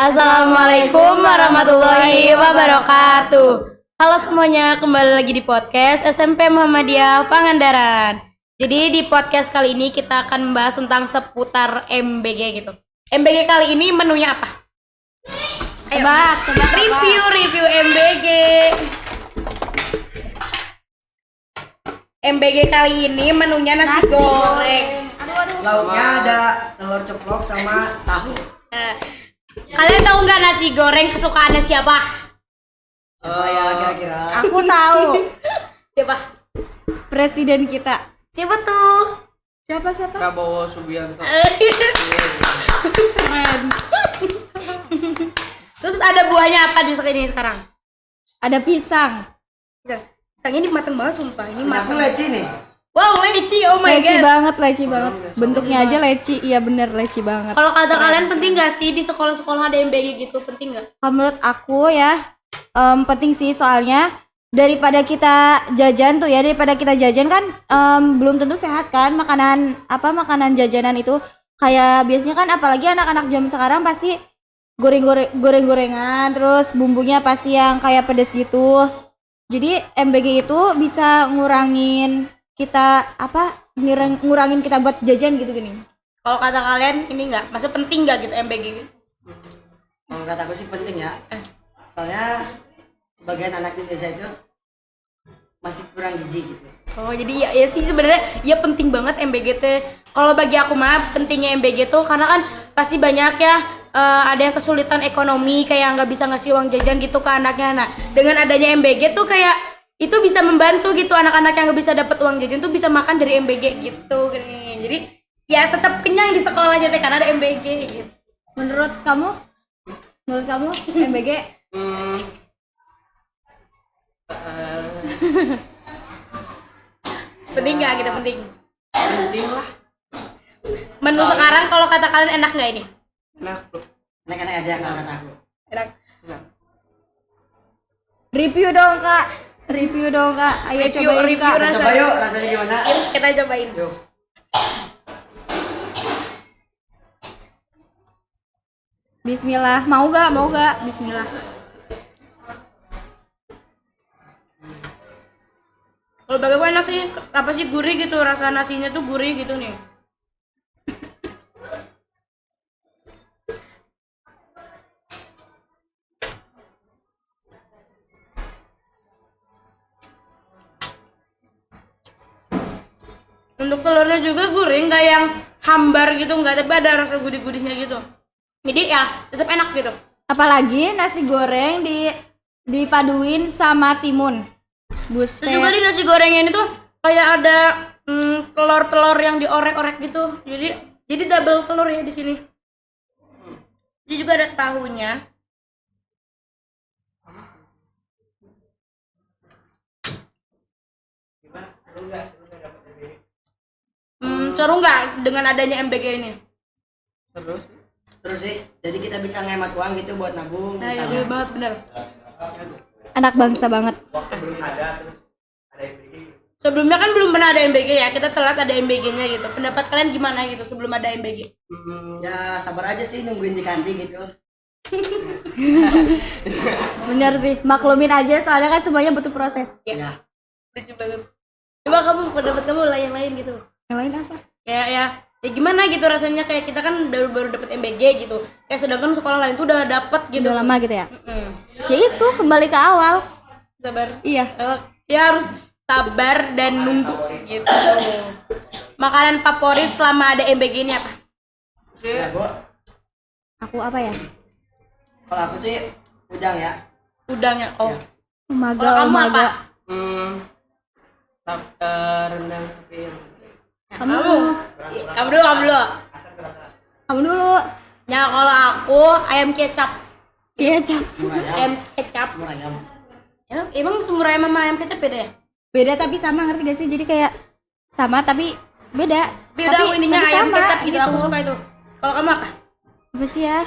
Assalamualaikum warahmatullahi wabarakatuh. Halo semuanya, kembali lagi di podcast SMP Muhammadiyah Pangandaran. Jadi di podcast kali ini kita akan membahas tentang seputar MBG gitu. MBG kali ini menunya apa? Tebak Review MBG. MBG kali ini menunya nasi goreng. Lauknya ada telur ceplok sama tahu. Kalian tahu nggak nasi goreng kesukaannya siapa? Ya kira-kira. Aku tahu. Siapa? Presiden kita. Siapa tuh? Siapa? Prabowo Subianto. Keren. Terus ada buahnya apa di sini sekarang? Ada pisang. Pisang ini matang banget sumpah. Ini Aku matang. leci nih. Wow, leci. Oh my Leci god. banget, leci banget. Bentuknya aja leci. Iya bener, leci banget. Kalau kata kalian penting gak sih di sekolah-sekolah ada MBG gitu? Penting gak? Kalau menurut aku ya penting sih, soalnya daripada kita jajan kan belum tentu sehat kan, makanan jajanan itu. Kayak biasanya kan apalagi anak-anak zaman sekarang pasti goreng-gorengan, terus bumbunya pasti yang kayak pedes gitu. Jadi MBG itu bisa ngurangin kita ngurangin kita buat jajan gitu gini. Kalau kata kalian ini enggak? Masa penting gak gitu MBG? Kalau kata aku sih penting ya. Soalnya sebagian anak di desa itu masih kurang gizi gitu. Oh, jadi ya sih sebenarnya ya penting banget MBG teh. Kalau bagi aku mah pentingnya MBG tuh karena kan pasti banyak ya ada yang kesulitan ekonomi kayak nggak bisa ngasih uang jajan gitu ke anaknya. Nah, dengan adanya MBG tuh kayak itu bisa membantu gitu anak-anak yang nggak bisa dapat uang jajan tuh bisa makan dari MBG gitu gini. Jadi ya tetap kenyang di sekolah aja teh karena ada MBG gitu. Menurut kamu MBG Penting nggak gitu? Penting. Penting lah. Menu sekarang kalau kata kalian enak nggak ini? Enak bro. Enak-enak aja kalau kata aku. Enak. Enak. review dong kak. Ayo cobain review kak. rasa. Coba yuk rasanya gimana? Yuk kita cobain. Yuk. Bismillah. Mau gak? Bismillah. Kalau bagi gue enak sih, apa sih gurih gitu, rasa nasinya tuh gurih gitu nih. Untuk telurnya juga gurih, nggak yang hambar gitu, nggak, tapi ada rasa gurih-gurihnya gitu. Jadi ya tetap enak gitu. Apalagi nasi goreng dipaduin sama timun. Buset. Terus juga di nasi gorengnya ini tuh kayak ada telur-telur yang diorek-orek gitu. Jadi double telur ya di sini. Jadi juga ada tahunya. Seru nggak dengan adanya MBG ini? Terus sih, jadi kita bisa ngehemat uang gitu buat nabung Nah, ya, misalnya. banget bener. Anak bangsa banget. Sebelumnya kan belum pernah ada MBG ya, kita telat ada MBG-nya gitu. Pendapat kalian gimana gitu sebelum ada MBG? Ya sabar aja sih nungguin dikasih gitu. Bener sih, maklumin aja soalnya kan semuanya butuh proses. Ya. Lucu banget. Coba kamu pendapat kamu lah yang lain gitu. Yang lain apa? Kayak ya gimana gitu rasanya, kayak kita kan baru dapet MBG gitu. Kayak sedangkan sekolah lain tuh udah dapet gitu. Udah lama gitu ya? Mm-mm. Ya itu, kembali ke awal. Sabar. Iya. Ya harus sabar dan nunggu gitu. Makanan favorit selama ada MBG ini apa? Ya Aku apa ya? kalau aku sih udang ya. Udangnya. Oh. Umaga, Kalau kamu apa? Rendang sapi. Kamu dulu. Ya kalau aku ayam kecap. Kecap. Semur ayam. Ayam kecap. Semur ayam. Ya, emang semur ayam sama ayam kecap beda ya? Beda tapi sama, ngerti gak sih? Jadi kayak sama tapi beda. Tapi udah aku intinya tapi ayam sama, kecap gitu. Aku suka itu. Kalau kamu apa? Apa sih ya?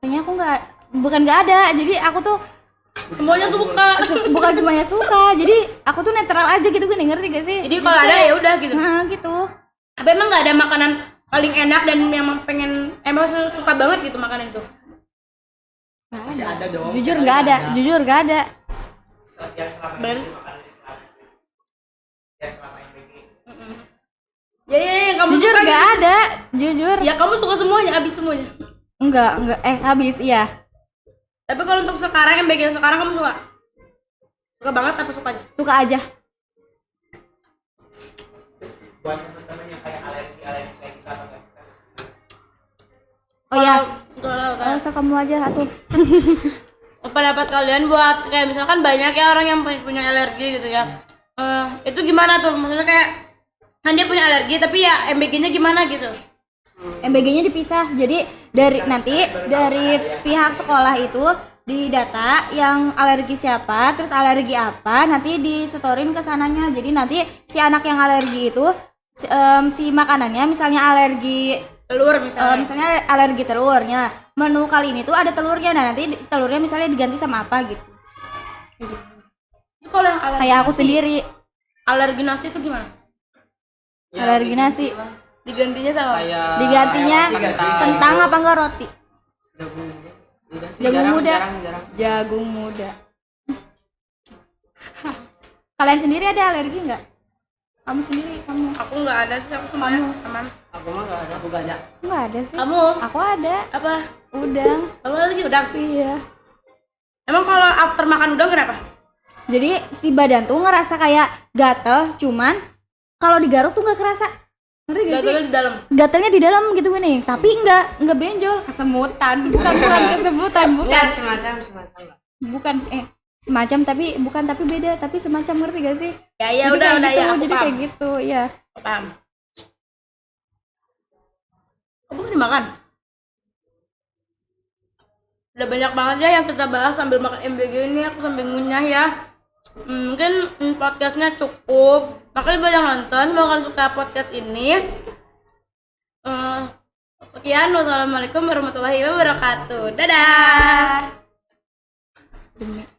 Kayaknya aku bukan nggak ada. Jadi aku tuh Semuanya suka. bukan semuanya suka. Jadi aku tuh netral aja gitu, gue ngerti gak sih? Jadi kalau ada ya udah gitu. Nah, gitu. Apa emang nggak ada makanan paling enak dan yang pengen emang suka banget gitu makanan itu? Masih ada dong. Jujur nggak ada, jujur nggak ada. Bener. Ya yang kamu Jujur suka nggak gitu. ada, jujur. Ya kamu suka semuanya, habis semuanya. Enggak, habis iya. Tapi kalau untuk sekarang MBG yang sekarang kamu suka? Suka banget apa suka aja? Suka aja. Buat teman-teman yang kayak alergi kayak kita atau nggak suka. Oh ya, Kalau usah kamu aja atuh. pendapat kalian buat kayak misalkan banyak ya orang yang punya alergi gitu ya. Itu gimana tuh? Maksudnya kayak kan dia punya alergi tapi ya MBG-nya gimana gitu? MBG-nya dipisah. Jadi dari pihak sekolah itu di data yang alergi siapa, terus alergi apa, nanti disetorin ke sananya. Jadi nanti si anak yang alergi itu si makanannya misalnya alergi Telur misalnya. misalnya alergi telurnya. Menu kali ini tuh ada telurnya. Nah, nanti telurnya misalnya diganti sama apa gitu. Itu kalau yang alergi Kayak aku sendiri alergi nasi itu gimana? Ya, alergi gitu nasi. lah. Digantinya sama Kayak Digantinya Kayak roti. kentang apa enggak roti? jagung. Enggak sih, Jagung jarang, muda. jarang. Jagung muda. Kalian sendiri ada alergi nggak? Kamu sendiri, kamu? aku nggak ada sih, aku semuanya aman. Aku mah enggak ada. Aku gak ada. Nggak ada sih. Kamu Aku ada. apa? Udang. Kamu alergi udang? Iya. Emang kalau after makan udang kenapa? Jadi si badan tuh ngerasa kayak gatel, cuman kalau digaruk tuh nggak kerasa. Ngerti gak sih? Gagal di dalam. Gatelnya di dalam gitu gini, tapi nggak benjol, kesemutan. Bukan kesemutan, bukan. Ya, semacam lah. Bukan semacam tapi beda, tapi semacam, ngerti gak sih? Ya Jadi udah kayak gitu, ya. Aku jadi paham. kayak gitu, ya. Aku paham. Kamu kan dimakan? Udah banyak banget ya yang kita bahas sambil makan MBG ini, aku sambil ngunyah ya. Mungkin podcastnya cukup. Makanya banyak nonton, semoga kalian suka podcast ini. Sekian, wassalamualaikum warahmatullahi wabarakatuh. Dadah. Demi